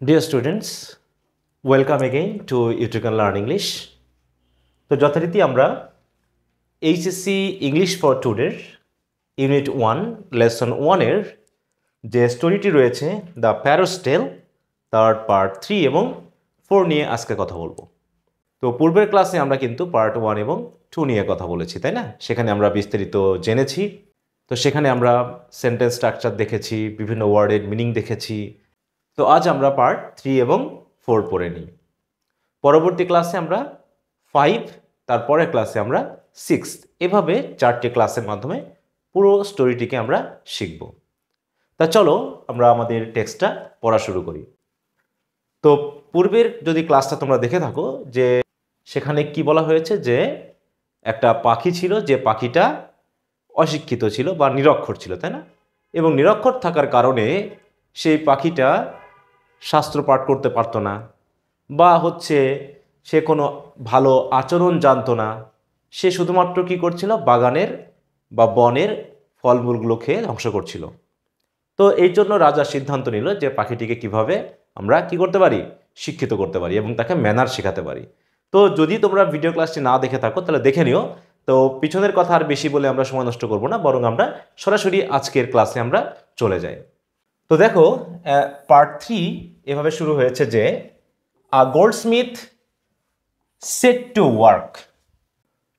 Dear students, welcome again to You Can Learn English. তো যথারীতি আমরা এইচএসসি ইংলিশ ফর টুডের ইউনিট 1 লেসন 1 এর যে স্টোরিটি রয়েছে দ্য প্যারোস টেল তার পার্ট 3 এবং 4 নিয়ে আজকে কথা বলবো। তো পূর্বের ক্লাসে আমরা কিন্তু পার্ট 1 এবং 2 নিয়ে কথা বলেছি, তাই না? সেখানে আমরা বিস্তারিত জেনেছি। তো সেখানে আমরা সেন্টেন্স স্ট্রাকচার দেখেছি, বিভিন্ন ওয়ার্ডের মিনিং দেখেছি। তো আজ আমরা পার্ট 3 এবং 4 পড়ে নিই। পরবর্তী ক্লাসে আমরা 5, তারপরের ক্লাসে আমরা 6, এভাবে 4টি ক্লাসের মাধ্যমে পুরো স্টোরিটিকে আমরা শিখব। তা চলো আমরা আমাদের টেক্সটটা পড়া শুরু করি। তো পূর্বের যদি ক্লাসটা তোমরা দেখে থাকো, যে সেখানে কি বলা হয়েছে, যে একটা পাখি ছিল, যে পাখিটা অশিক্ষিত ছিল বা নিরক্ষর ছিল, তাই না? এবং নিরক্ষর থাকার কারণে সেই পাখিটা শাস্ত্র পাঠ করতে পারতো না, বা হচ্ছে সে কোনো ভালো আচরণ জানতো না। সে শুধুমাত্র কি করছিল, বাগানের বা বনের ফলমূলগুলো খেয়ে ধ্বংস করছিল। তো এই জন্য রাজা সিদ্ধান্ত নিল যে পাখিটিকে কিভাবে আমরা কি করতে পারি, শিক্ষিত করতে পারি এবং তাকে ম্যানার শেখাতে পারি। তো যদি তোমরা ভিডিও ক্লাসটি না দেখে থাকো তাহলে দেখে নিও। তো পিছনের কথা আর বেশি বলে আমরা সময় নষ্ট করব না, বরং আমরা সরাসরি আজকের ক্লাসে আমরা চলে যাই। তো দেখো, পার্ট 3 এভাবে শুরু হয়েছে যে আ গোল্ডস্মিথ সেট টু ওয়ার্ক।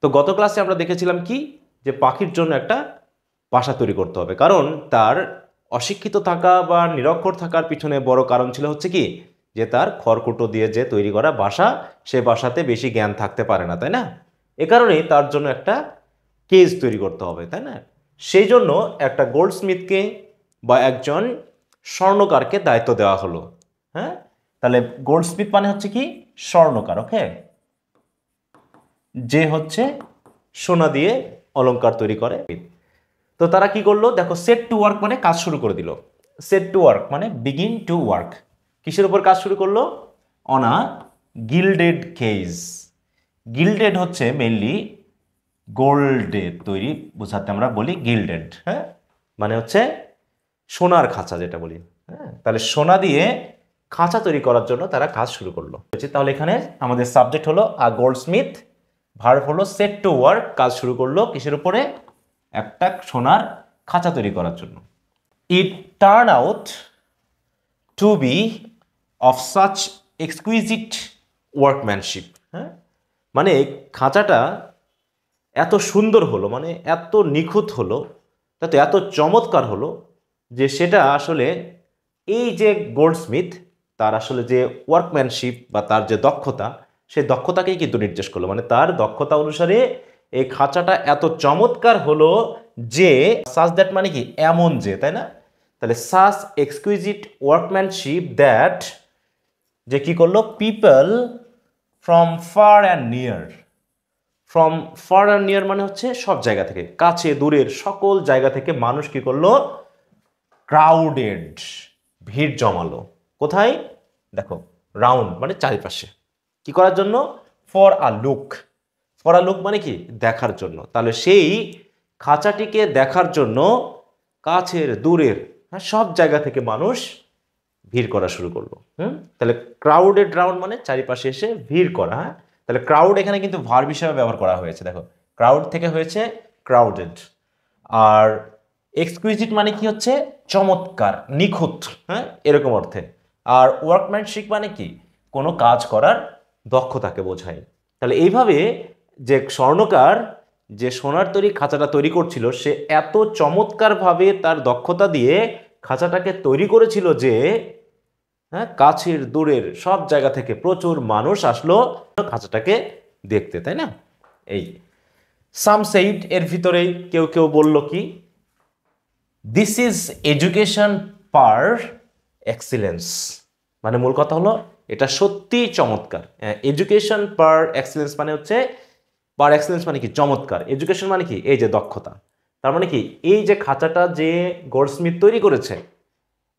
তো গত ক্লাসে আমরা দেখেছিলাম কি, যে পাখির জন্য একটা বাসা তৈরি করতে হবে, কারণ তার অশিক্ষিত থাকা বা নিরক্ষর থাকার পিছনে বড় কারণ ছিল হচ্ছে কি, যে তার খড়কুটো দিয়ে যে তৈরি করা বাসা, সে বাসাতে বেশি জ্ঞান থাকতে পারে না, তাই না? এ কারণেই তার জন্য একটা কেজ তৈরি করতে হবে, তাই না? সেই জন্য একটা গোল্ডস্মিথকে বা একজন স্বর্ণকারকে দায়িত্ব দেওয়া হলো। হ্যাঁ, তাহলে গোল্ডস্মিথ মানে হচ্ছে কি, স্বর্ণকার। ওকে, যে হচ্ছে সোনা দিয়ে অলংকার তৈরি করে। তো তারা কি করলো, দেখো, সেট টু ওয়ার্ক মানে কাজ শুরু করে দিল। সেট টু ওয়ার্ক মানে বিগিন টু ওয়ার্ক। কিসের উপর কাজ শুরু করলো? On a gilded cage. Gilded হচ্ছে মেইনলি গোল্ডে তৈরি, বোঝাতে আমরা বলি গিল্ডেড। হ্যাঁ, মানে হচ্ছে সোনার খাঁচা যেটা বলি। হ্যাঁ, তাহলে সোনা দিয়ে খাঁচা তৈরি করার জন্য তারা কাজ শুরু করলো। তাহলে এখানে আমাদের সাবজেক্ট হলো আ গোল্ডস্মিথ, ভার্ব হলো সেট টু ওয়ার্ক, কাজ শুরু করলো কিসের উপরে? একটা সোনার খাঁচা তৈরি করার জন্য। It turn out to be of such exquisite workmanship. হ্যাঁ, মানে খাঁচাটা এত সুন্দর হলো, মানে এত নিখুঁত হলো, তাতে এত চমৎকার হলো, যে সেটা আসলে এই যে গোল্ডস্মিথ, তার আসলে যে ওয়ার্কম্যানশিপ বা তার যে দক্ষতা, সেই দক্ষতাকেই কিন্তু নির্দেশ করলো। মানে তার দক্ষতা অনুসারে এই খাঁচাটা এত চমৎকার হলো যে, সাচ দ্যাট মানে কি, এমন যে, তাই না? তাহলে সাচ এক্সকুইজিট ওয়ার্কম্যানশিপ দ্যাট, যে কি করলো, people from fur and near. From fur and near মানে হচ্ছে সব জায়গা থেকে, কাছে দূরের সকল জায়গা থেকে মানুষ কি করলো, ক্রাউডেড, ভিড় জমালো। কোথায়? দেখো, রাউন্ড মানে চারিপাশে। কি করার জন্য? For a look. For a look মানে কি, দেখার জন্য। তাহলে সেই খাঁচাটিকে দেখার জন্য কাছের দূরের সব জায়গা থেকে মানুষ ভিড় করা শুরু করলো। তাহলে ক্রাউডেড রাউন্ড মানে চারিপাশে এসে ভিড় করা। হ্যাঁ, তাহলে ক্রাউড এখানে কিন্তু ভার্ব হিসেবে ব্যবহার করা হয়েছে। দেখো, ক্রাউড থেকে হয়েছে ক্রাউডেড। আর এক্সকুইজিট মানে কি হচ্ছে, চমৎকার, নিখুঁত। হ্যাঁ, এরকম অর্থে। আর ওয়ার্কম্যানশিপ মানে কি, কোনো কাজ করার দক্ষতাকে বোঝায়। তাহলে এইভাবে যে স্বর্ণকার যে সোনার তৈরি খাঁচাটা তৈরি করছিল, সে এত চমৎকারভাবে তার দক্ষতা দিয়ে খাঁচাটাকে তৈরি করেছিল যে, হ্যাঁ, কাছের দূরের সব জায়গা থেকে প্রচুর মানুষ আসলো খাঁচাটাকে দেখতে, তাই না? এই সাম সেইড, এর ভিতরেই কেউ কেউ বলল কি, this is education per excellence. মানে মূল কথা হলো, এটা সত্যি চমৎকার। এডুকেশন পার এক্সিলেন্স মানে হচ্ছে, পার এক্সিলেন্স মানে কি, চমৎকার। এডুকেশন মানে কি, এই যে দক্ষতা। তার মানে কি, এই যে খাঁচাটা যে গোল্ডস্মিথ তৈরি করেছে,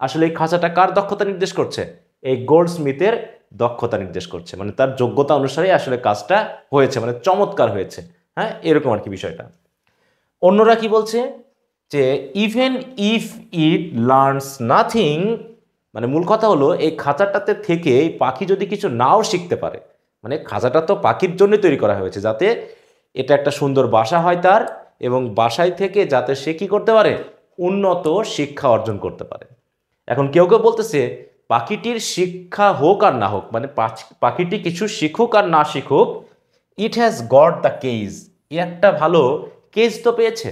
আসলে এই খাঁচাটা কার দক্ষতা নির্দেশ করছে? এই গোল্ডস্মিথের দক্ষতা নির্দেশ করছে। মানে তার যোগ্যতা অনুসারে আসলে কাজটা হয়েছে, মানে চমৎকার হয়েছে। হ্যাঁ, এরকম আর কি বিষয়টা। অন্যরা কি বলছে, যে even if it learns nothing মানে মূল কথা হলো এই খাঁচাটাতে থেকে এই পাখি যদি কিছু নাও শিখতে পারে, মানে খাঁচাটা তো পাখির জন্যই তৈরি করা হয়েছে যাতে এটা একটা সুন্দর বাসা হয় তার, এবং বাসায় থেকে যাতে সে কী করতে পারে, উন্নত শিক্ষা অর্জন করতে পারে। এখন কেউ কেউ বলতেছে পাখিটির শিক্ষা হোক আর না হোক, মানে পাখিটি কিছু শিখুক আর না শিখুক, it has got the cage, a একটা ভালো কেজ তো পেয়েছে।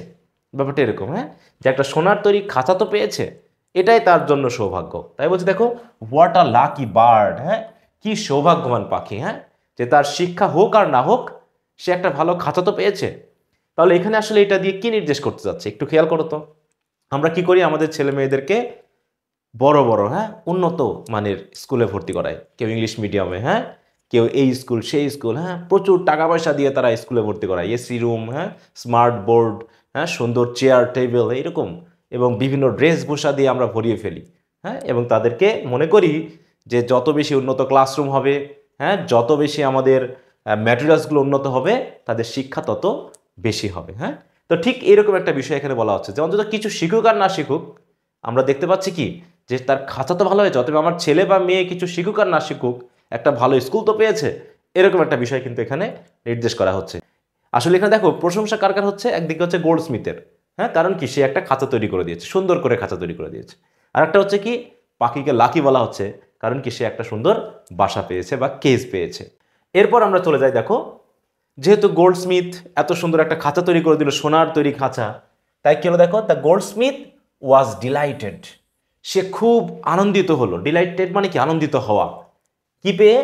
ব্যাপারটা এরকম, হ্যাঁ, যে একটা সোনার তৈরি খাঁচা তো পেয়েছে, এটাই তার জন্য সৌভাগ্য। তাই বলছে দেখো, হোয়াট আ লাকি বার্ড, হ্যাঁ, কি সৌভাগ্যবান পাখি, হ্যাঁ, যে তার শিক্ষা হোক আর না হোক সে একটা ভালো খাঁচা তো পেয়েছে। তাহলে এখানে আসলে এটা দিয়ে কি নির্দেশ করতে যাচ্ছে একটু খেয়াল করো তো। আমরা কি করি, আমাদের ছেলে মেয়েদেরকে বড় বড়, হ্যাঁ, উন্নত মানের স্কুলে ভর্তি করায়, কেউ ইংলিশ মিডিয়ামে, হ্যাঁ, কেউ এই স্কুল সেই স্কুল, হ্যাঁ, প্রচুর টাকা পয়সা দিয়ে তারা স্কুলে ভর্তি করায়, এসি রুম, হ্যাঁ, স্মার্ট বোর্ড, হ্যাঁ, সুন্দর চেয়ার টেবিল এইরকম, এবং বিভিন্ন ড্রেস ভূষা দিয়ে আমরা ভরিয়ে ফেলি, হ্যাঁ, এবং তাদেরকে মনে করি যে যত বেশি উন্নত ক্লাসরুম হবে, হ্যাঁ, যত বেশি আমাদের ম্যাটেরিয়ালসগুলো উন্নত হবে, তাদের শিক্ষা তত বেশি হবে, হ্যাঁ। তো ঠিক এরকম একটা বিষয় এখানে বলা হচ্ছে যে অন্তত কিছু শিখুক আর না শিখুক, আমরা দেখতে পাচ্ছি কি যে তার খাঁচা তো ভালো হয়েছে, অতএব আমার ছেলে বা মেয়ে কিছু শিখুক আর না শিখুক একটা ভালো স্কুল তো পেয়েছে, এরকম একটা বিষয় কিন্তু এখানে নির্দেশ করা হচ্ছে। আসলে এখানে দেখো প্রশংসা কার কার হচ্ছে, একদিকে হচ্ছে গোল্ড স্মিথের, হ্যাঁ, কারণ কি সে একটা খাঁচা তৈরি করে দিয়েছে, সুন্দর করে খাঁচা তৈরি করে দিয়েছে। আর একটা হচ্ছে কি পাখিকে লাকি বলা হচ্ছে, কারণ কি সে একটা সুন্দর বাসা পেয়েছে বা কেজ পেয়েছে। এরপর আমরা চলে যাই, দেখো যেহেতু গোল্ড স্মিথ এত সুন্দর একটা খাঁচা তৈরি করে দিল, সোনার তৈরি খাঁচা, তাই কি হলো দেখো, the goldsmith was delighted, সে খুব আনন্দিত হলো। ডিলাইটেড মানে কি, আনন্দিত হওয়া, কি পেয়ে,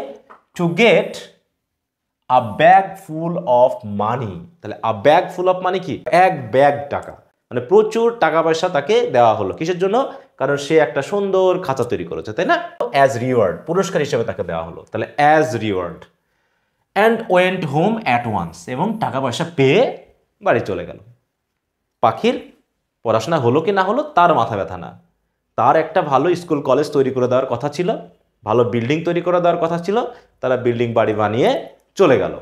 to get a bag full of money. তাহলে আ ব্যাগ ফুল অফ মানে কি, এক ব্যাগ টাকা, মানে প্রচুর টাকা পয়সা তাকে দেওয়া হলো। কিসের জন্য, কারণ সে একটা সুন্দর খাঁচা তৈরি করেছে, তাই না, অ্যাজ রিওয়ার্ড, পুরস্কার হিসেবে তাকে দেওয়া হলো, তাহলে as reward. And went home at once, এবং টাকা পয়সা পেয়ে বাড়ি চলে গেল। পাখির পড়াশোনা হলো কি না হলো তার মাথা ব্যথা না, তার একটা ভালো স্কুল কলেজ তৈরি করে দেওয়ার কথা ছিল, ভালো বিল্ডিং তৈরি করে দেওয়ার কথা ছিল, তারা বিল্ডিং বাড়ি বানিয়ে চলে গেল,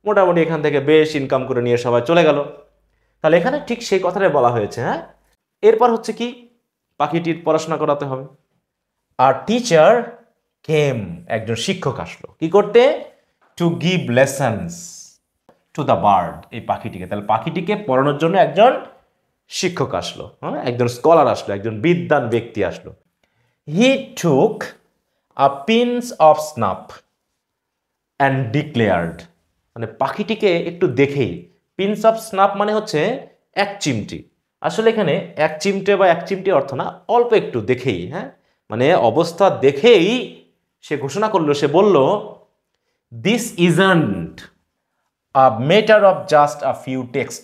মোটামুটি এখান থেকে বেশ ইনকাম করে নিয়ে সবাই চলে গেল। তাহলে এখানে ঠিক সেই কথাটাই বলা হয়েছে, হ্যাঁ। এরপর হচ্ছে কি, পাখিটির পড়াশোনা করাতে হবে। আর টিচার কেম, একজন শিক্ষক আসলো কি করতে, to give lessons to the bird, এই পাখিটিকে, তাহলে পাখিটিকে পড়ানোর জন্য একজন শিক্ষক আসলো, হ্যাঁ, একজন স্কলার আসলো, একজন বিদ্বান ব্যক্তি আসলো। He took a pinch of snuff and declared, মানে পাখিটিকে একটু দেখেই, পিঞ্চ অফ স্নাফ মানে হচ্ছে এক চিমটি, আসলে এখানে এক চিমটে বা এক চিমটি অর্থ না, অল্প একটু দেখেই, হ্যাঁ, মানে অবস্থা দেখেই সে ঘোষণা করলো, সে বলল, this isn't a matter of just a few text,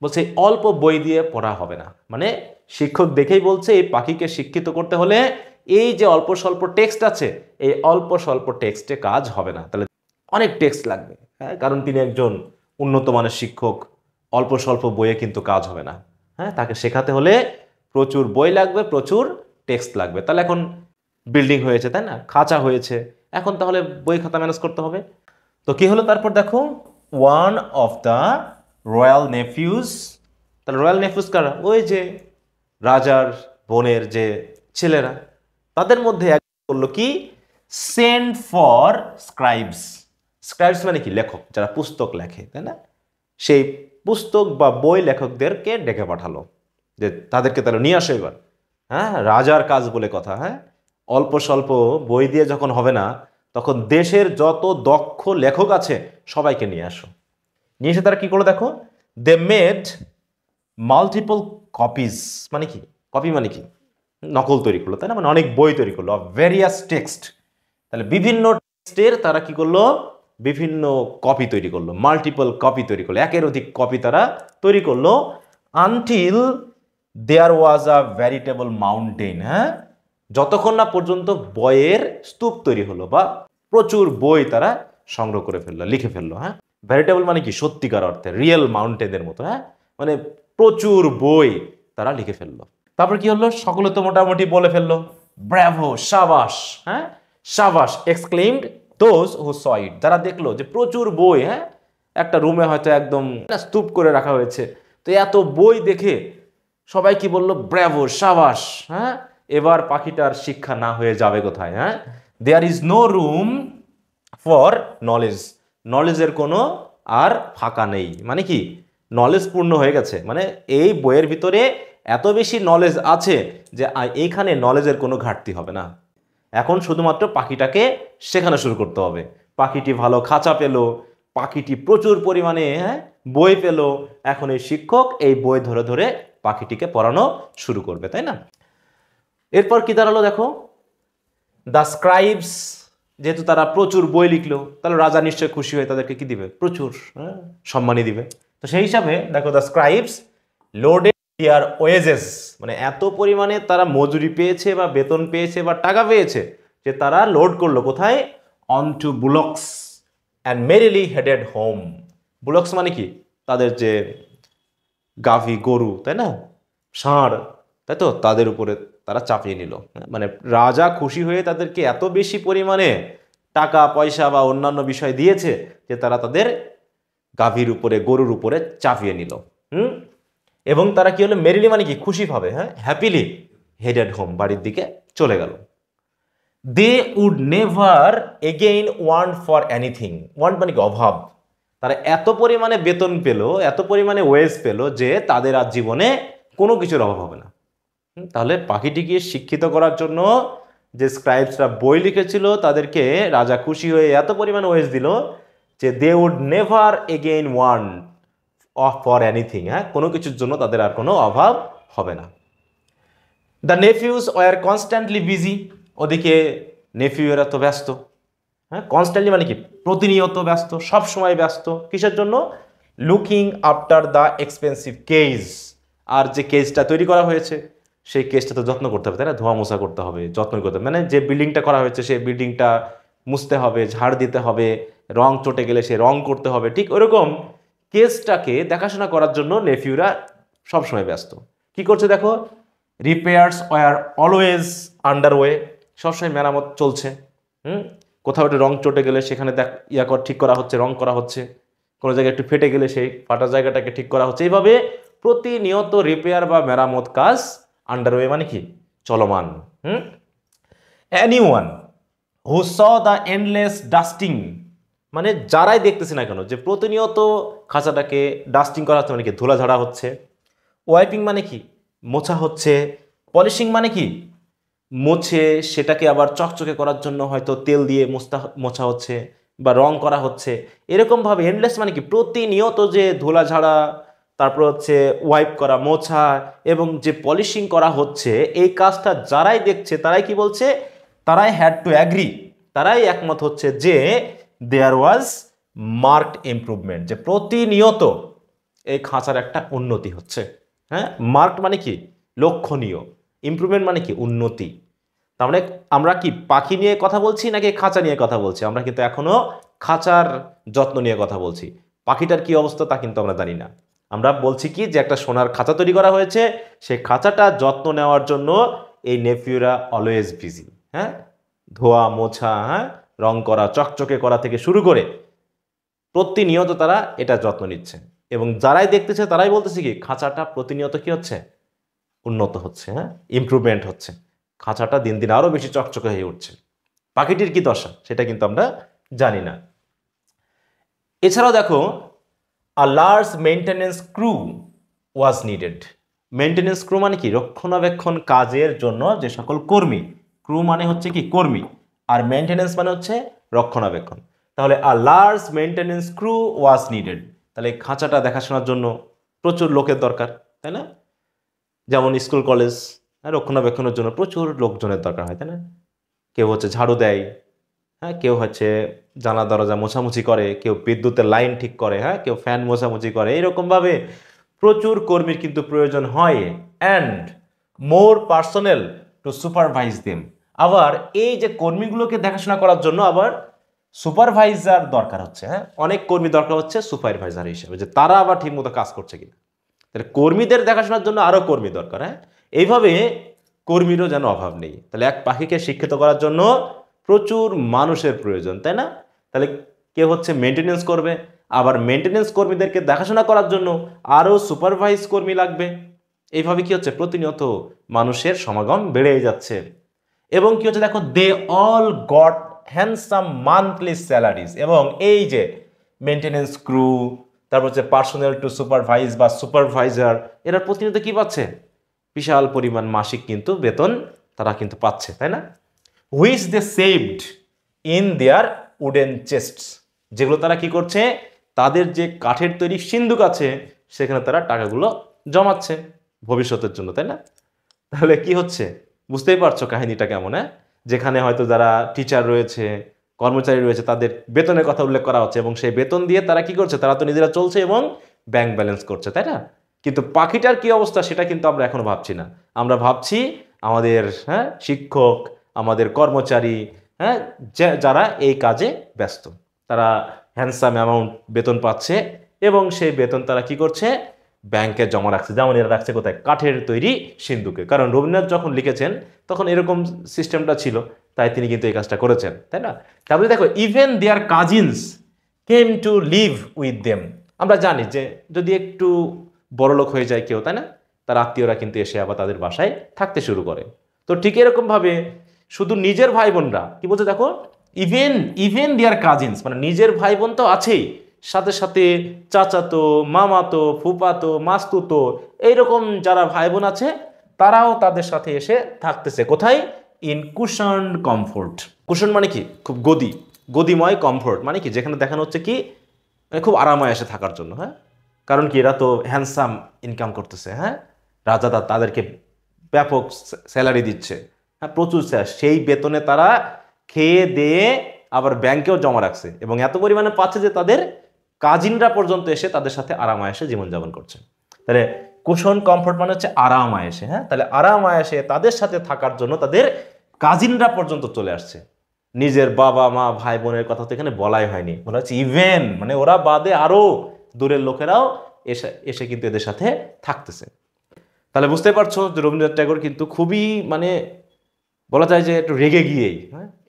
বলছে অল্প বই দিয়ে পড়া হবে না, মানে শিক্ষক দেখেই বলছে এই পাখিকে শিক্ষিত করতে হলে এই যে অল্প স্বল্প টেক্সট আছে, এই অল্প স্বল্প টেক্সটে কাজ হবে না, তাহলে অনেক টেক্সট লাগবে, হ্যাঁ, কারণ তিনি একজন উন্নত মানের শিক্ষক, অল্প স্বল্প বইয়ে কিন্তু কাজ হবে না, হ্যাঁ, তাকে শেখাতে হলে প্রচুর বই লাগবে, প্রচুর টেক্সট লাগবে। তাহলে এখন বিল্ডিং হয়েছে, তাই না, খাঁচা হয়েছে, এখন তাহলে বই খাতা ম্যানেজ করতে হবে। তো কি হলো তারপর দেখো, ওয়ান অফ দ্য রয়্যাল নেফিউজ, তাহলে রয়্যাল নেফিউজ কারা, ওই যে রাজার বোনের যে ছেলেরা, তাদের মধ্যে এক বললো কি, সেন্ড ফর স্ক্রাইবস, স্ক্রাইবস মানে কি, লেখক, যারা পুস্তক লেখে, তাই না, সেই পুস্তক বা বই লেখকদেরকে ডেকে পাঠালো, যে তাদেরকে তাহলে নিয়ে আসো এবার, হ্যাঁ, রাজার কাজ বলে কথা, হ্যাঁ, অল্প স্বল্প বই দিয়ে যখন হবে না, তখন দেশের যত দক্ষ লেখক আছে সবাইকে নিয়ে আসো। নিয়ে এসে তারা কি করলো দেখো, দে মেড মাল্টিপল কপিজ, মানে কি, কপি মানে কি, নকল তৈরি করলো, তাই না, মানে অনেক বই তৈরি করলো, ভেরিয়াস টেক্সট, তাহলে বিভিন্ন টেক্সটের তারা কি করলো, বিভিন্ন কপি তৈরি করলো, মাল্টিপল কপি তৈরি করলো, একের অধিক কপি তারা তৈরি করলো, আনটিল দেয়ার ওয়াজ আ ভেরিটেবল মাউন্টেন, হ্যাঁ, যতক্ষণ না পর্যন্ত বইয়ের স্তূপ তৈরি হলো, বা প্রচুর বই তারা সংগ্রহ করে ফেললো, লিখে ফেললো, হ্যাঁ, ভেরিটেবল মানে কি, সত্যিকার অর্থে রিয়েল মাউন্টেনের মতো, হ্যাঁ, মানে প্রচুর বই তারা লিখে ফেললো। তারপর কি হলো, সকলে তো মোটামুটি বলে ফেললো, ব্র্যাভো, সাবাস, হ্যাঁ, সাবাস, এক্সক্লেইমড দোজ হু স ইট, যারা দেখলো যে প্রচুর বই, হ্যাঁ, একটা রুমে হয়তো একদম স্তূপ করে রাখা হয়েছে, তো এত বই দেখে সবাই কি বললো, ব্র্যাভো, সাবাস, হ্যাঁ, এবার পাখিটার শিক্ষা না হয়ে যাবে কোথায়? হ্যাঁ, there is no room for knowledge, নলেজের কোনো আর ফাঁকা নেই। মানে কি, নলেজ পূর্ণ হয়ে গেছে, মানে এই বইয়ের ভিতরে এত বেশি নলেজ আছে যে এইখানে নলেজের কোনো ঘাটতি হবে না। এখন শুধুমাত্র পাখিটাকে শেখানো শুরু করতে হবে। পাখিটি ভালো খাঁচা পেল, পাখিটি প্রচুর পরিমাণে বই পেল, এখন এই শিক্ষক এই বই ধরে ধরে পাখিটিকে পড়ানো শুরু করবে, তাই না? এরপর কি দাঁড়ালো দেখো, দ্য স্ক্রাইবস, যেহেতু তারা প্রচুর বই লিখলো, তাহলে রাজা নিশ্চয়ই খুশি হয়ে তাদেরকে কি দিবে? প্রচুর সম্মানই দিবে। তো সেই হিসাবে দেখো, the scribes loaded their wages, মানে এত পরিমাণে তারা মজুরি পেয়েছে বা বেতন পেয়েছে বা টাকা পেয়েছে যে তারা লোড করলো কোথায়? On to bullocks and merrily headed home. Bullocks মানে কি, তাদের যে গাভী গরু, তাই না, ষাঁড়, তাই তো, তাদের উপরে তারা চাপিয়ে নিল। মানে রাজা খুশি হয়ে তাদেরকে এত বেশি পরিমাণে টাকা পয়সা বা অন্যান্য বিষয় দিয়েছে যে তারা তাদের গাভীর উপরে গরুর উপরে চাপিয়ে নিল। এবং তারা কি হলো? মেরিলি মানে কি, খুশি ভাবে, হ্যাপিলি হেডেড হোম, বাড়ির দিকে চলে গেল। They would never again want for anything, want মানে কি, অভাব। তারা এত পরিমাণে বেতন পেল, এত পরিমাণে ওয়েজ পেল যে তাদের আর জীবনে কোনো কিছুর অভাব হবে না। তাহলে পাখিটিকে শিক্ষিত করার জন্য যে স্ক্রাইবসরা বই লিখেছিল তাদেরকে রাজা খুশি হয়ে এত পরিমাণে ওয়েজ দিল যে they would never again want for anything, কোনো কিছুর জন্য তাদের আর কোনো অভাব হবে না। The nephews were constantly busy, ওদিকে নেফিউরা তো ব্যস্ত, কনস্ট্যান্টলি মানে কি, প্রতিনিয়ত ব্যস্ত, সব সময় ব্যস্ত। কিসের জন্য? Looking after the expensive cage, আর যে কেজটা তৈরি করা হয়েছে সেই কেজটা তো যত্ন করতে হবে, তাই না? ধোয়া মোছা করতে হবে, যত্ন করতে হবে, মানে যে বিল্ডিংটা করা হয়েছে সেই বিল্ডিংটা মুছতে হবে, ঝাড় দিতে হবে, রং চটে গেলে সে রং করতে হবে। ঠিক ওরকম কেজটাকে দেখাশোনা করার জন্য নেফিউরা সবসময় ব্যস্ত। কি করছে দেখো, রিপেয়ার্স ওয়ার অলওয়েজ আন্ডারওয়ে, সবসময় মেরামত চলছে। কোথাও একটু রং চটে গেলে সেখানে ঠিক করা হচ্ছে, রং করা হচ্ছে। কোনো জায়গায় একটু ফেটে গেলে সেই ফাটা জায়গাটাকে ঠিক করা হচ্ছে। এইভাবে প্রতিনিয়ত রিপেয়ার বা মেরামত কাজ আন্ডারওয়ে মানে কি, চলমান। Anyone who saw the endless dusting, মানে যারাই দেখতেছে না কেন যে প্রতিনিয়ত খাঁচাটাকে ডাস্টিং করা হচ্ছে, মানে কি, ধুলা ঝাড়া হচ্ছে। ওয়াইপিং মানে কি, মোছা হচ্ছে। পলিশিং মানে কি, মুছে সেটাকে আবার চকচকে করার জন্য হয়তো তেল দিয়ে মোছা হচ্ছে বা রং করা হচ্ছে। এরকমভাবে এন্ডলেস মানে কি, প্রতিনিয়ত যে ধুলা ঝাড়া, তারপর হচ্ছে ওয়াইপ করা, মোছা এবং যে পলিশিং করা হচ্ছে, এই কাজটা যারাই দেখছে তারাই কি বলছে? তারাই হ্যাড টু অ্যাগ্রি, তারাই একমত হচ্ছে যে দেয়ার ওয়াজ মার্কড ইমপ্রুভমেন্ট, যে প্রতিনিয়ত এই খাঁচার একটা উন্নতি হচ্ছে। মার্কড মানে কি, লক্ষণীয়। ইমপ্রুভমেন্ট মানে কি, উন্নতি। তার মানে আমরা কি পাখি নিয়ে কথা বলছি নাকি খাঁচা নিয়ে কথা বলছি? আমরা কিন্তু এখনো খাঁচার যত্ন নিয়ে কথা বলছি। পাখিটার কি অবস্থা তা কিন্তু আমরা জানি না। আমরা বলছি কি যে একটা সোনার খাঁচা তৈরি করা হয়েছে, সেই খাঁচাটা যত্ন নেওয়ার জন্য এই নেফিউরা অলওয়েজ বিজি। ধোয়া মোছা, রং করা, চকচকে করা থেকে শুরু করে প্রতিনিয়ত তারা এটা যত্ন নিচ্ছে। এবং যারাই দেখতেছে তারাই বলতেছে কি, খাঁচাটা প্রতিনিয়ত কি হচ্ছে? উন্নত হচ্ছে, ইমপ্রুভমেন্ট হচ্ছে। খাঁচাটা দিন দিন আরো বেশি চকচকে হয়ে উঠছে। পাখিটির কি দশা সেটা কিন্তু আমরা জানি না। এছাড়াও দেখো, a large maintenance crew was needed. Maintenance crew মানে কি, রক্ষণাবেক্ষণ কাজের জন্য যে সকল কর্মী। ক্রু মানে হচ্ছে কি, কর্মী, আর মেইনটেনেন্স মানে হচ্ছে রক্ষণাবেক্ষণ। তাহলে a large maintenance crew was needed, তাহলে খাঁচাটা দেখাশোনার জন্য প্রচুর লোকের দরকার, তাই না? যেমন স্কুল কলেজ রক্ষণাবেক্ষণের জন্য প্রচুর লোকজনের দরকার হয়, তাই না? কেউ হচ্ছে ঝাড়ু দেয়, কেউ হচ্ছে জানা দরজা মোছামুছি করে, কেউ বিদ্যুতের লাইন ঠিক করে, কেউ ফ্যান মোছামুছি করে। এরকমভাবে প্রচুর কর্মীর কিন্তু প্রয়োজন হয়। And more personnel to supervise them, আবার এই যে কর্মীগুলোকে দেখাশোনা করার জন্য আবার সুপারভাইজার দরকার হচ্ছে। অনেক কর্মী দরকার হচ্ছে সুপারভাইজার হিসেবে, যে তারা আবার ঠিকমতো কাজ করছে কিনা। তাহলে কর্মীদের দেখাশোনার জন্য আরও কর্মী দরকার। এইভাবে কর্মীরও যেন অভাব নেই। তাহলে এক পাখিকে শিক্ষিত করার জন্য প্রচুর মানুষের প্রয়োজন, তাই না? তাহলে কেউ হচ্ছে মেনটেনেন্স করবে, আবার মেনটেনেন্স কর্মীদেরকে দেখাশোনা করার জন্য আরও সুপারভাইজ কর্মী লাগবে। এইভাবে কি হচ্ছে, প্রতিনিয়ত মানুষের সমাগম বেড়ে যাচ্ছে। এবং কি হচ্ছে দেখো, they all got handsome monthly salaries, এবং এই যে মেনটেনেন্স ক্রু, তারপর হচ্ছে পার্সোনাল টু সুপারভাইজ বা সুপারভাইজার, এরা প্রতিনিয়ত কি পাচ্ছে, বিশাল পরিমাণ মাসিক কিন্তু বেতন তারা কিন্তু পাচ্ছে, তাই না? Which they saved in their wooden chests, যেগুলো তারা কি করছে, তাদের যে কাঠের তৈরি সিন্দুক আছে সেখানে তারা টাকাগুলো জমাচ্ছে ভবিষ্যতের জন্য, তাই না? তাহলে কি হচ্ছে, বুঝতেই পারছো কাহিনীটা কেমন, হ্যাঁ? যেখানে হয়তো যারা টিচার রয়েছে, কর্মচারী রয়েছে, তাদের বেতনের কথা উল্লেখ করা হচ্ছে, এবং সেই বেতন দিয়ে তারা কি করছে, তারা তো নিজেরা চলছে এবং ব্যাংক ব্যালেন্স করছে, তাই না? কিন্তু পাখিটার কি অবস্থা সেটা কিন্তু আমরা এখনো ভাবছি না। আমরা ভাবছি আমাদের শিক্ষক, আমাদের কর্মচারী, যারা এই কাজে ব্যস্ত, তারা হ্যান্ডসাম অ্যামাউন্ট বেতন পাচ্ছে, এবং সেই বেতন তারা কি করছে, ব্যাংকে জমা রাখছে। যেমন এরা রাখছে কোথায়, কাঠের তৈরি সিন্ধুকে। কারণ রবীন্দ্রনাথ যখন লিখেছেন তখন এরকম সিস্টেমটা ছিল, তাই তিনি কিন্তু এই কাজটা করেছেন, তাই না? তারপরে দেখো, even their cousins came to live with them. আমরা জানি যে যদি একটু বড়লোক হয়ে যায় কেউ, তাই না, তার আত্মীয়রা কিন্তু এসে আবার তাদের বাসায় থাকতে শুরু করে। তো ঠিক এরকমভাবে শুধু নিজের ভাই বোনরা কি বলছে দেখো, ইভেন ইভেন দেয়ার কাজিনস, মানে নিজের ভাই বোন তো আছেই, সাথে সাথে চাচাতো, মামাতো, ফুপাতো, মাস্তুতো, এইরকম যারা ভাই বোন আছে তারাও তাদের সাথে এসে থাকতেছে। কোথায়? In cushion comfort. কুশন মানে কি, খুব গদিময়, কমফোর্ট মানে কি, যেখানে দেখানো হচ্ছে কি খুব আরামায় এসে থাকার জন্য, হ্যাঁ? কারণ কি, এরা তো হ্যান্ডসাম ইনকাম করতেছে, হ্যাঁ, রাজা তাদেরকে ব্যাপক স্যালারি দিচ্ছে, হ্যাঁ, প্রচুর স্যালারি, সেই বেতনে তারা খেয়ে দিয়ে আবার ব্যাংকেও জমা রাখছে, এবং এত পরিমাণে পাচ্ছে যে তাদের কাজিনরা পর্যন্ত এসে তাদের সাথে আরামায়েসে জীবনযাপন করছে। তাহলে কুশন কমফোর্ট মানে হচ্ছে আরামায়েসে, হ্যাঁ, তাহলে আরামায়েসে তাদের সাথে থাকার জন্য তাদের কাজিনরা পর্যন্ত চলে আসছে। নিজের বাবা মা ভাই বোনের কথা তো এখানে বলাই হয়নি, বলা হচ্ছে ইভেন, মানে ওরা বাদে আরো দূরের লোকেরাও এসে এসে কিন্তু এদের সাথে থাকতেছে। তাহলে বুঝতে পারছো যে রবীন্দ্রনাথ ট্যাগর কিন্তু খুবই, মানে বলা যায় যে একটু রেগে গিয়েই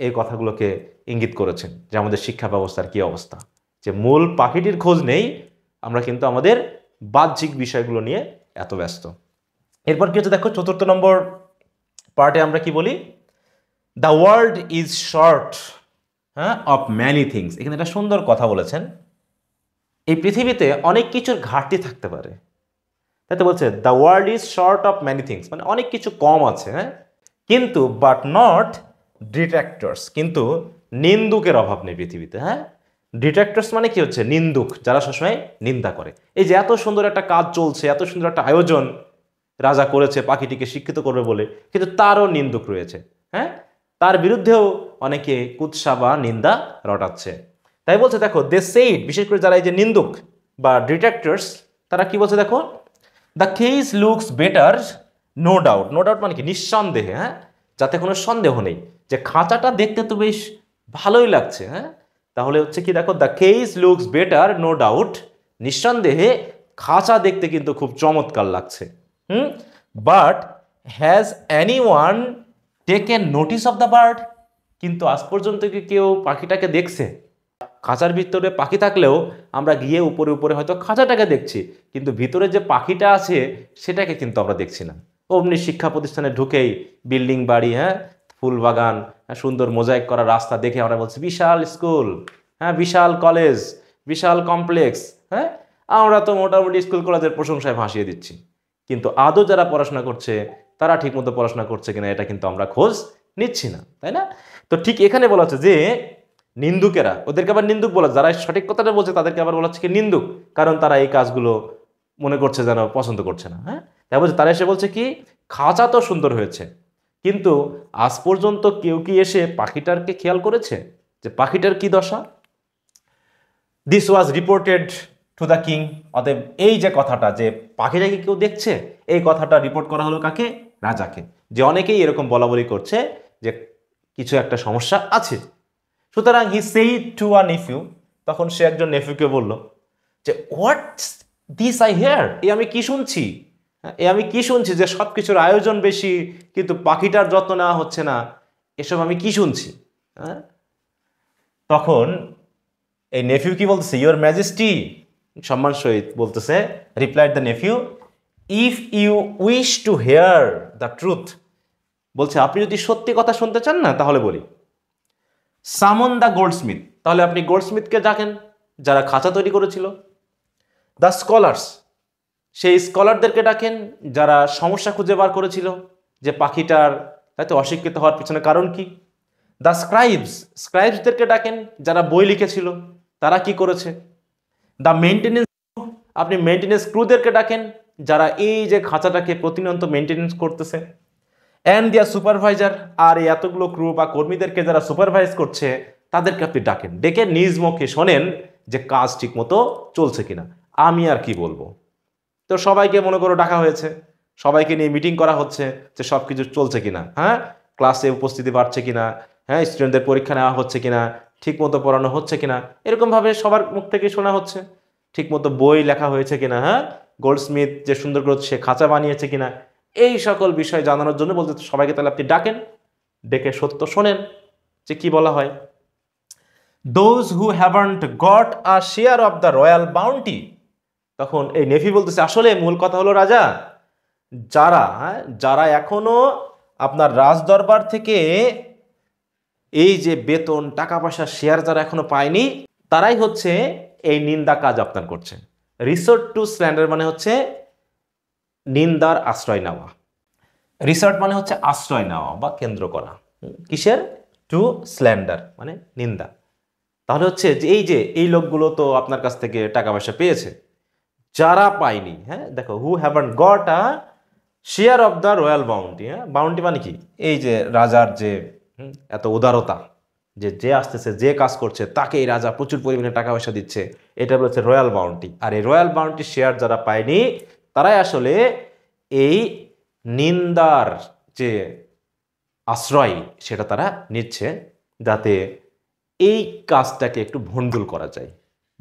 এই কথাগুলোকে ইঙ্গিত করেছেন যে আমাদের শিক্ষা ব্যবস্থার কি অবস্থা, যে মূল পাখিটির খোঁজ নেই, আমরা কিন্তু আমাদের বাহ্যিক বিষয়গুলো নিয়ে এত ব্যস্ত। এরপর কি হচ্ছে দেখো, 4th নম্বর পার্টে আমরা কি বলি, the world is short of many things. এখানে একটা সুন্দর কথা বলেছেন, এই পৃথিবীতে অনেক কিছুর ঘাটতি থাকতে পারে, তাই তো বলছে the world is short of many things, মানে অনেক কিছু কম আছে, হ্যাঁ, কিন্তু বাট নট ডিট্রাক্টরস, কিন্তু নিন্দুকের অভাব নেই পৃথিবীতে, হ্যাঁ। ডিট্রাক্টরস মানে কি হচ্ছে, নিন্দুক, যারা সবসময় নিন্দা করে। এই যে এত সুন্দর একটা কাজ চলছে, এত সুন্দর একটা আয়োজন রাজা করেছে পাখিটিকে শিক্ষিত করবে বলে, কিন্তু তারও নিন্দুক রয়েছে, হ্যাঁ, তার বিরুদ্ধেও অনেকে কুৎসা বা নিন্দা রটাচ্ছে। তাই বলছে দেখো, দে সেইড, বিশেষ করে যারা এই যে নিন্দুক বা ডিট্রাক্টরস, তারা কি বলছে দেখো, the case looks better no doubt. No doubt মানে কি, নিঃসন্দেহে, হ্যাঁ, যাতে কোনো সন্দেহ নেই, যে খাঁচাটা দেখতে তো বেশ ভালোই লাগছে, হ্যাঁ, তাহলে হচ্ছে কি দেখো, the case looks better no doubt, নিঃসন্দেহে খাঁচা দেখতে কিন্তু খুব চমৎকার লাগছে, but has anyone taken notice of the bird, কিন্তু আজ পর্যন্ত কি কেউ পাখিটাকে দেখছে? খাঁচার ভিতরে পাখি থাকলেও আমরা গিয়ে উপরে উপরে হয়তো খাঁচাটাকে দেখছি, কিন্তু ভিতরে যে পাখিটা আছে সেটাকে কিন্তু আমরা দেখছি না। অমনি শিক্ষা প্রতিষ্ঠানে ঢুকেই বিল্ডিং বাড়ি, হ্যাঁ, ফুল বাগান, সুন্দর মোজাইক করা রাস্তা দেখে আমরা বলছি বিশাল স্কুল, হ্যাঁ, বিশাল কলেজ, বিশাল কমপ্লেক্স, হ্যাঁ, আমরা তো মোটামুটি স্কুল কলেজের প্রশংসায় ভাসিয়ে দিচ্ছি, কিন্তু আদৌ যারা পড়াশোনা করছে তারা ঠিকমতো পড়াশোনা করছে কিনা এটা কিন্তু আমরা খোঁজ নিচ্ছি না, তাই না? তো ঠিক এখানে বলা হচ্ছে যে নিন্দুকেরা, ওদেরকে আবার নিন্দুক বলা, যারা সঠিক কথাটা বলছে তাদেরকে আবার বলা হচ্ছে কি নিন্দুক, কারণ তারা এই কাজগুলো মনে করছে যেন পছন্দ করছে না, হ্যাঁ। তাই বলছে, তারা এসে বলছে কি, খাঁচা তো সুন্দর হয়েছে, কিন্তু আজ পর্যন্ত কেউ কি এসে পাখিটারকে খেয়াল করেছে যে পাখিটার কি দশা? This was reported to the king. অতএব এই যে কথাটা, যে পাখিটাকে কেউ দেখছে, এই কথাটা রিপোর্ট করা হলো কাকে? রাজাকে, যে অনেকেই এরকম বলা বলি করছে যে কিছু একটা সমস্যা আছে। সুতরাং he said to a nephew, তখন সে একজন নেফিউকে বলল যে হোয়াটস দিস আই হিয়ার, এ আমি কি শুনছি, এ আমি কি শুনছি যে সব কিছুর আয়োজন বেশি কিন্তু পাখিটার যত্ন নেওয়া হচ্ছে না, এসব আমি কি শুনছি, হ্যাঁ। তখন এই নেফিউ কি বলতেছে, ইয়োর ম্যাজেস্টি, সম্মান সহিত বলতেছে, replied the nephew, if you wish to hear the truth, বলছে আপনি যদি সত্যি কথা শুনতে চান না তাহলে বলি, সামন দ্য গোল্ডস্মিথ, তাহলে আপনি গোল্ডস্মিথকে ডাকেন যারা খাঁচা তৈরি করেছিল। দ্য স্কলার্স, সেই স্কলারদেরকে ডাকেন যারা সমস্যা খুঁজে বার করেছিল যে পাখিটার হয়তো অশিক্ষিত হওয়ার পিছনে কারণ কি। দ্য স্ক্রাইবস, স্ক্রাইবসদেরকে ডাকেন যারা বই লিখেছিল তারা কি করেছে। দ্য মেনটেনেন্স, আপনি মেনটেনেন্স ক্রুদেরকে ডাকেন যারা এই যে খাঁচাটাকে প্রতিনিয়ত মেনটেনেন্স করতেছে। অ্যান্ড দিয়া সুপারভাইজার, আর এই এতগুলো ক্রু বা কর্মীদেরকে যারা সুপারভাইজ করছে তাদেরকে আপনি ডাকেন, ডেকে নিজ মুখে শোনেন যে কাজ ঠিক মতো চলছে কিনা। আমি আর কি বলবো, তো সবাইকে মনে করো ডাকা হয়েছে, সবাইকে নিয়ে মিটিং করা হচ্ছে যে সব কিছু চলছে কিনা, হ্যাঁ ক্লাসে উপস্থিতি বাড়ছে কিনা, হ্যাঁ স্টুডেন্টদের পরীক্ষা নেওয়া হচ্ছে কিনা, ঠিক মতো পড়ানো হচ্ছে কিনা, এরকমভাবে সবার মুখ থেকে শোনা হচ্ছে, ঠিক মতো বই লেখা হয়েছে কিনা, হ্যাঁ গোল্ডস্মিথ যে সুন্দর করে সে খাঁচা বানিয়েছে কিনা, এই সকল বিষয় জানানোর জন্য বলতে সবাইকে তাহলে আপনি ডাকেন, ডেকে সত্য শোনেন যে কি বলা হয়। Those who haven't got a share of the royal bounty, তখন এই নেভি বলতেছে আসলে মূল কথা হলো রাজা, যারা এখনো আপনার রাজদরবার থেকে এই যে বেতন টাকা পয়সা শেয়ার যারা এখনো পায়নি তারাই হচ্ছে এই নিন্দা কাজ আপনার করছে। রিসোর্ট টু স্ল্যান্ডার মানে হচ্ছে নিন্দার আশ্রয় নেওয়া। রিসর্ট মানে হচ্ছে আশ্রয় নেওয়া বা কেন্দ্র করা, কিসের, টু স্ল্যান্ডার মানে নিন্দা। তাহলে হচ্ছে যে এই লোকগুলো তো আপনার কাছ থেকে টাকা পয়সা পেয়েছে, যারা পায়নি, হ্যাঁ দেখো who haven't got a share of the royal bounty, হ্যাঁ বাউন্টি মানে কি, এই যে রাজার যে এত উদারতা, যে যে আসতেছে যে কাজ করছে তাকে এই রাজা প্রচুর পরিমাণে টাকা পয়সা দিচ্ছে, এটা বলছে রয়্যাল বাউন্টি। আর এই রয়্যাল বাউন্টি শেয়ার যারা পায়নি তারাই আসলে এই নিন্দার যে আশ্রয় সেটা তারা নিচ্ছে, যাতে এই কাজটাকে একটু ভণ্ডুল করা যায়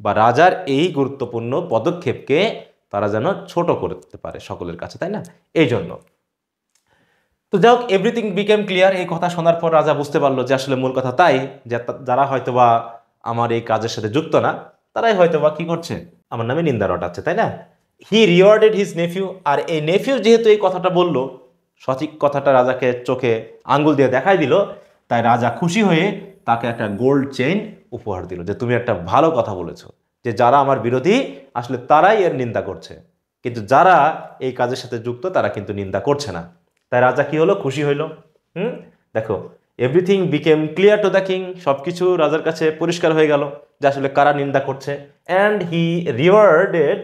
বা রাজার এই গুরুত্বপূর্ণ পদক্ষেপকে তারা যেন ছোট করতে পারে সকলের কাছে, তাই না, এই জন্য। তো যাই হোক, এভরিথিং বিকেম ক্লিয়ার, এই কথা শোনার পর রাজা বুঝতে পারলো যে আসলে মূল কথা তাই, যে যারা হয়তোবা আমার এই কাজের সাথে যুক্ত না তারাই হয়তোবা কি করছে, আমার নামে নিন্দা রটাচ্ছে, তাই না। হি রিওয়ার্ডেড হিজ নেফিউ, আর এই নেফিউ যেহেতু এই কথাটা বলল, সঠিক কথাটা রাজাকে চোখে আঙ্গুল দিয়ে দেখাই দিল, তাই রাজা খুশি হয়ে তাকে একটা গোল্ড চেইন উপহার দিল, যে তুমি একটা ভালো কথা বলেছো, যে যারা আমার বিরোধী আসলে তারাই এর নিন্দা করছে, কিন্তু যারা এই কাজের সাথে যুক্ত তারা কিন্তু নিন্দা করছে না। তাই রাজা কি হলো, খুশি হইলো। দেখো everything became clear to the king, সব কিছু রাজার কাছে পরিষ্কার হয়ে গেল যে আসলে কারা নিন্দা করছে। অ্যান্ড হি রিওয়ার্ডেড,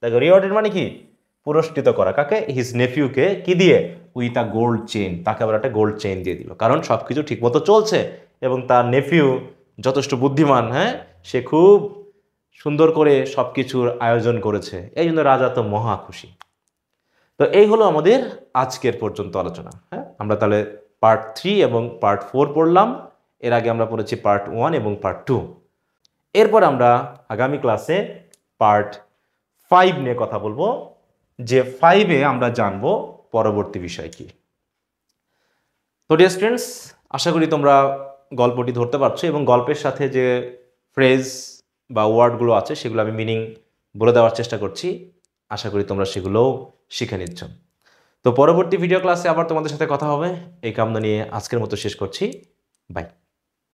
দেখো রিওয়ার্ডেড মানে কি, পুরস্কৃত করা, কাকে, হিজ নেফিউকে, কি দিয়ে, উইথ আ গোল্ড চেইন, তাকে আবার একটা গোল্ড চেইন দিয়ে দিল, কারণ সব কিছু ঠিকমতো চলছে এবং তার নেফিউ যথেষ্ট বুদ্ধিমান, হ্যাঁ সে খুব সুন্দর করে সব কিছুর আয়োজন করেছে, এই জন্য রাজা তো মহা খুশি। তো এই হলো আমাদের আজকের পর্যন্ত আলোচনা, হ্যাঁ আমরা তাহলে পার্ট 3 এবং পার্ট 4 পড়লাম, এর আগে আমরা পড়েছি পার্ট 1 এবং পার্ট 2। এরপর আমরা আগামী ক্লাসে পার্ট 5 নিয়ে কথা বলবো, যে 5-এ আমরা জানবো পরবর্তী বিষয় কি। তো ডিয়ার স্টুডেন্টস, আশা করি তোমরা গল্পটি ধরতে পারছো এবং গল্পের সাথে যে ফ্রেজ বা ওয়ার্ডগুলো আছে সেগুলো আমি মিনিং বলে দেওয়ার চেষ্টা করছি, আশা করি তোমরা সেগুলোও শিখে নিচ্ছ। তো পরবর্তী ভিডিও ক্লাসে আবার তোমাদের সাথে কথা হবে, এই কামনা নিয়ে আজকের মতো শেষ করছি, বাই।